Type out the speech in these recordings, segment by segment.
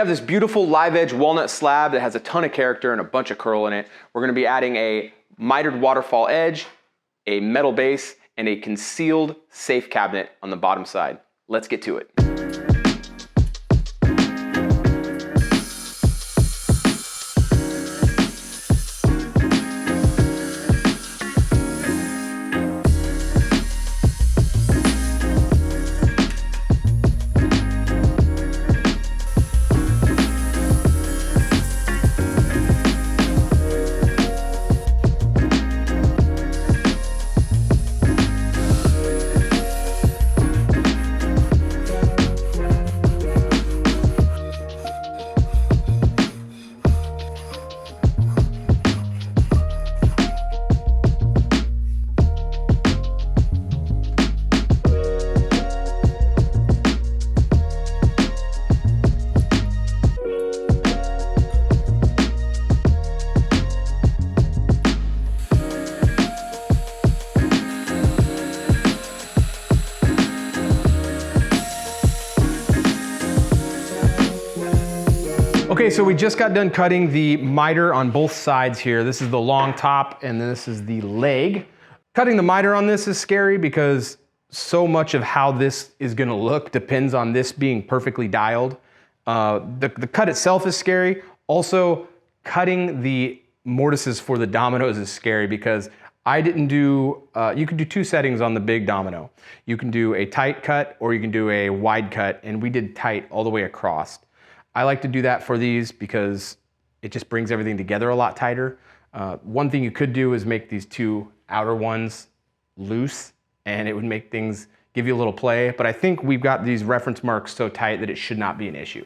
have this beautiful live edge walnut slab that has a ton of character and a bunch of curl in it. We're gonna be adding a mitered waterfall edge, a metal base, and a concealed safe cabinet on the bottom side. Let's get to it. Okay, so we just got done cutting the miter on both sides here. This is the long top and this is the leg. Cutting the miter on this is scary because so much of how this is gonna look depends on this being perfectly dialed. The cut itself is scary. Also, cutting the mortises for the dominoes is scary because I didn't do, you can do two settings on the big domino. You can do a tight cut or you can do a wide cut, and we did tight all the way across. I like to do that for these because it just brings everything together a lot tighter. One thing you could do is make these two outer ones loose, and it would make things, give you a little play, but I think we've got these reference marks so tight that it should not be an issue.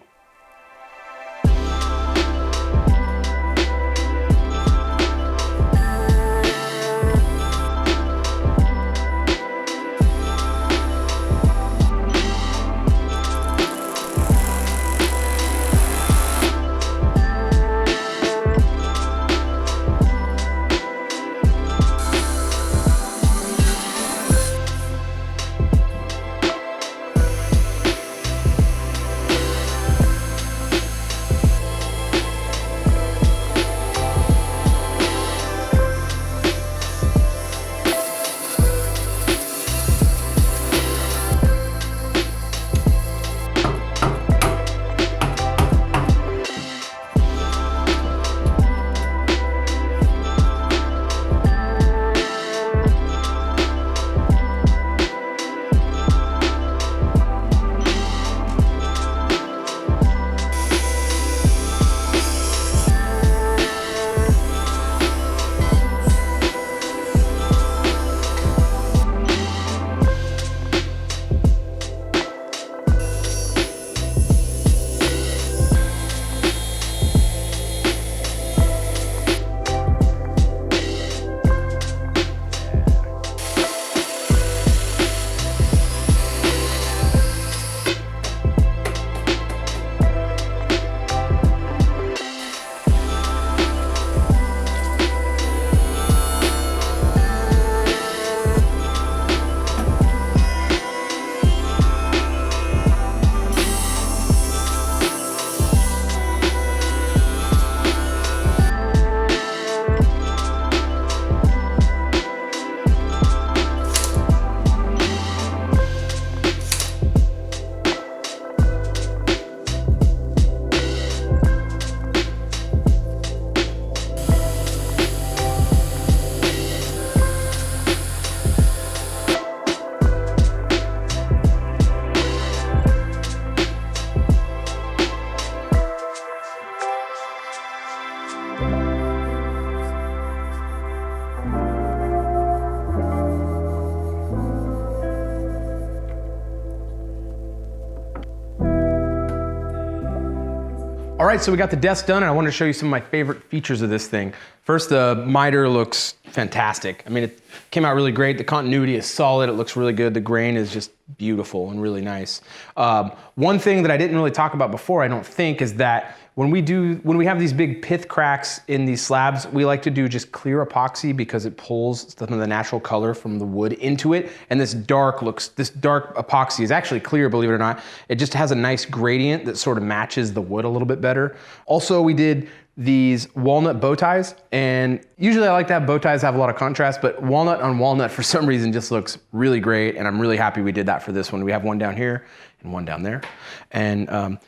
All right, so we got the desk done, and I wanted to show you some of my favorite features of this thing. First, the miter looks fantastic. I mean, it came out really great. The continuity is solid. It looks really good. The grain is just beautiful and really nice. One thing that I didn't really talk about before, I don't think, is that when we have these big pith cracks in these slabs, we like to do just clear epoxy because it pulls some of the natural color from the wood into it. And this dark epoxy is actually clear, believe it or not. It just has a nice gradient that sort of matches the wood a little bit better. Also, we did these walnut bow ties, and usually I like to have bow ties have a lot of contrast, but walnut on walnut for some reason just looks really great, and I'm really happy we did that for this one. We have one down here and one down there, and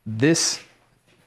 this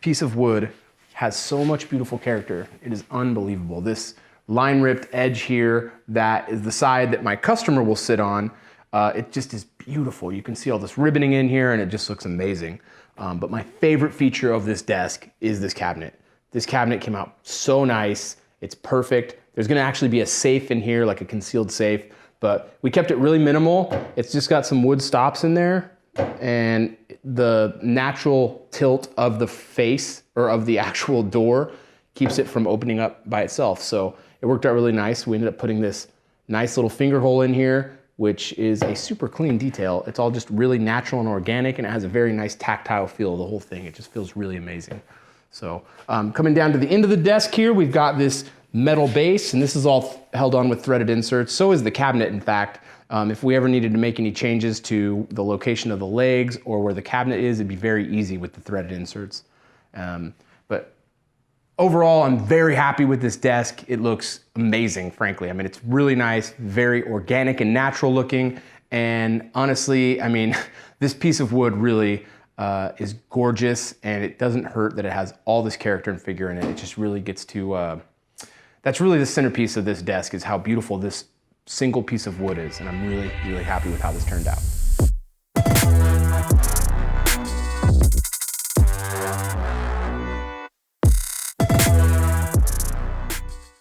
piece of wood has so much beautiful character. It is unbelievable. This line ripped edge here, that is the side that my customer will sit on. It just is beautiful. You can see all this ribboning in here, and it just looks amazing. But my favorite feature of this desk is this cabinet. This cabinet came out so nice. It's perfect. There's gonna actually be a safe in here, like a concealed safe, but we kept it really minimal. It's just got some wood stops in there, and the natural tilt of the face, or of the actual door, keeps it from opening up by itself. So it worked out really nice. We ended up putting this nice little finger hole in here, which is a super clean detail. It's all just really natural and organic, and it has a very nice tactile feel, the whole thing. It just feels really amazing. So coming down to the end of the desk here, we've got this metal base, and this is all held on with threaded inserts. So is the cabinet, in fact. If we ever needed to make any changes to the location of the legs or where the cabinet is, it'd be very easy with the threaded inserts. But overall, I'm very happy with this desk. It looks amazing, frankly. I mean, it's really nice, very organic and natural looking. And honestly, I mean, this piece of wood really is gorgeous, and it doesn't hurt that it has all this character and figure in it. It just really gets to, that's really the centerpiece of this desk, is how beautiful this single piece of wood is. And I'm really, really happy with how this turned out.